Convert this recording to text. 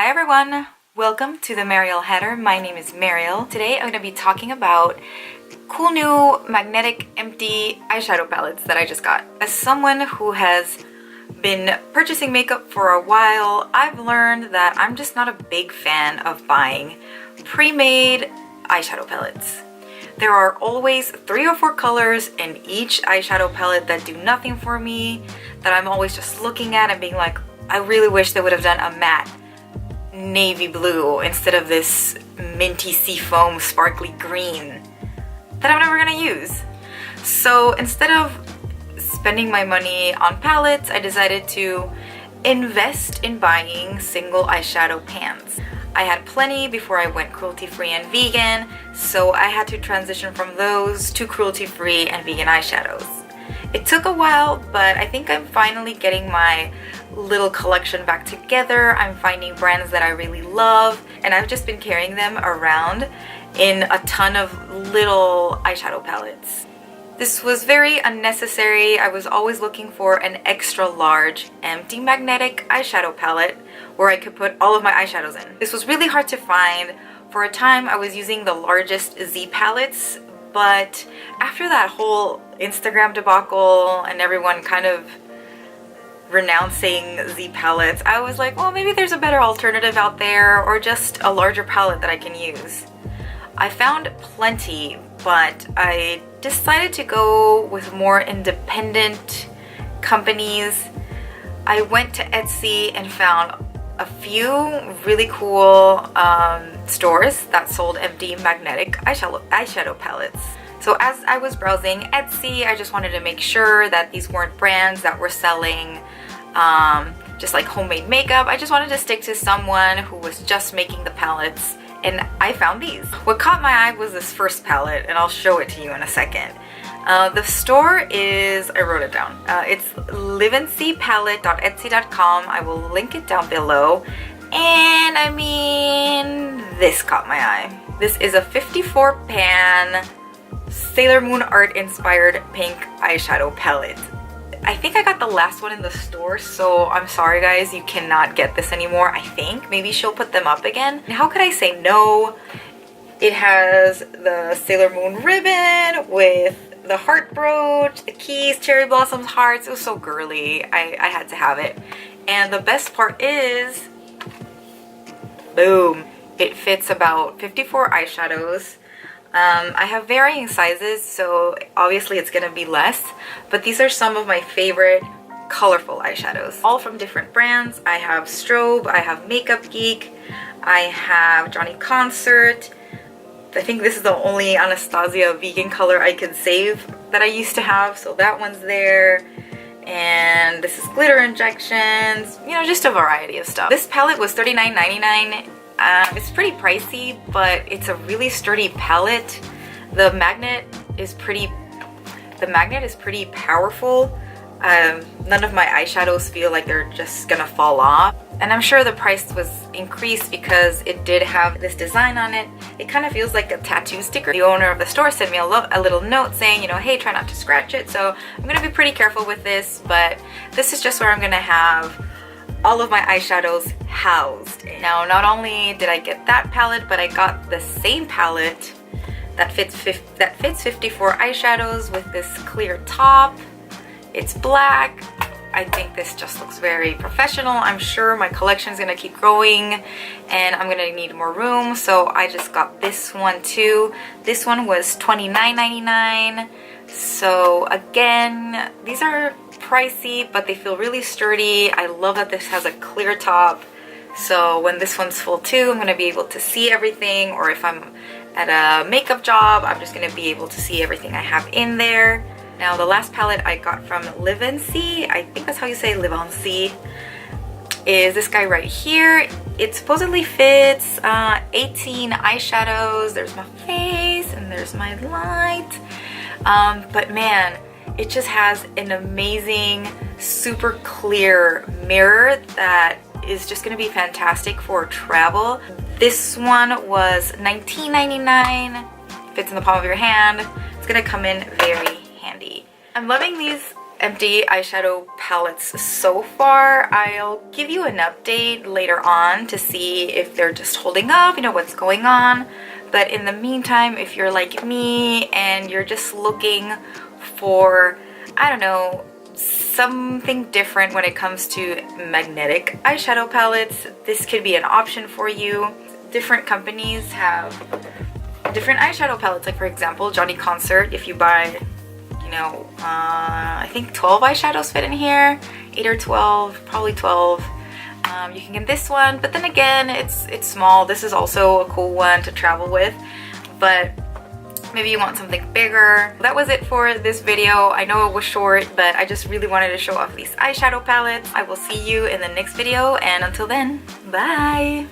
Hi everyone! Welcome to the Mariel header. My name is Mariel. Today I'm going to be talking about cool new magnetic empty eyeshadow palettes that I just got. As someone who has been purchasing makeup for a while, I've learned that I'm just not a big fan of buying pre-made eyeshadow palettes. There are always 3 or 4 colors in each eyeshadow palette that do nothing for me, that I'm always just looking at and being like, I really wish they would have done a matte navy blue instead of this minty seafoam sparkly green that I'm never gonna use. So instead of spending my money on palettes, I decided to invest in buying single eyeshadow pans. I had plenty before I went cruelty-free and vegan, so I had to transition from those to cruelty-free and vegan eyeshadows. It took a while, but I think I'm finally getting my little collection back together. I'm finding brands that I really love, and I've just been carrying them around in a ton of little eyeshadow palettes. This was very unnecessary. I was always looking for an extra large empty magnetic eyeshadow palette where I could put all of my eyeshadows in. This was really hard to find. For a time I was using the largest Z palettes, but after that whole Instagram debacle and everyone kind of renouncing Z palettes, I was like, well, maybe there's a better alternative out there, or just a larger palette that I can use. I found plenty, but I decided to go with more independent companies. I went to Etsy and found a few really cool stores that sold empty magnetic eyeshadow palettes. So as I was browsing Etsy, I just wanted to make sure that these weren't brands that were selling just like homemade makeup. I just wanted to stick to someone who was just making the palettes, and I found these. What caught my eye was this first palette, and I'll show it to you in a second. The store is, I wrote it down, it's liveandseepalette.etsy.com. I will link it down below. And I mean, this caught my eye. This is a 54 pan Sailor Moon art inspired pink eyeshadow palette. I think I got the last one in the store, so I'm sorry guys, you cannot get this anymore. I think maybe she'll put them up again. How could I say no? It has the Sailor Moon ribbon with the heart brooch, the keys, cherry blossoms, hearts. It was so girly. I had to have it. And the best part is, boom, it fits about 54 eyeshadows. I have varying sizes, so obviously it's gonna be less, but these are some of my favorite colorful eyeshadows, all from different brands. I have Strobe, I have Makeup Geek, I have Johnny Concert. I think this is the only Anastasia vegan color I can save that I used to have, so that one's there. And this is Glitter Injections, you know, just a variety of stuff. This palette was $39.99. It's pretty pricey, but it's a really sturdy palette. The magnet is pretty powerful. None of my eyeshadows feel like they're just gonna fall off. And I'm sure the price was increased because it did have this design on it. It kind of feels like a tattoo sticker. The owner of the store sent me a little note saying, you know, hey, try not to scratch it. So I'm gonna be pretty careful with this, but this is just where I'm gonna have all of my eyeshadows housed. Now, not only did I get that palette, but I got the same palette that fits 54 eyeshadows with this clear top. It's black. I think this just looks very professional. I'm sure my collection is gonna keep growing and I'm gonna need more room, so I just got this one too. This one was $29.99. So again, these are pricey, but they feel really sturdy. I love that this has a clear top, so when this one's full too, I'm gonna be able to see everything, or if I'm at a makeup job, I'm just gonna be able to see everything I have in there. Now, the last palette I got from Live and See, I think that's how you say Live on See, is this guy right here. It supposedly fits 18 eyeshadows. There's my face and there's my light. But man, it just has an amazing, super clear mirror that is just gonna be fantastic for travel. This one was $19.99. Fits in the palm of your hand. It's gonna come in very handy. I'm loving these empty eyeshadow palettes so far. I'll give you an update later on to see if they're just holding up, you know, what's going on. But in the meantime, if you're like me and you're just looking for, I don't know, something different when it comes to magnetic eyeshadow palettes, this could be an option for you. Different companies have different eyeshadow palettes. Like for example, Johnny Concert, if you buy, you know, I think 12 eyeshadows fit in here, 8 or 12, probably 12. You can get this one, but then again, it's small. This is also a cool one to travel with, but maybe you want something bigger. That was it for this video. I know it was short, but I just really wanted to show off these eyeshadow palettes. I will see you in the next video, and until then, bye!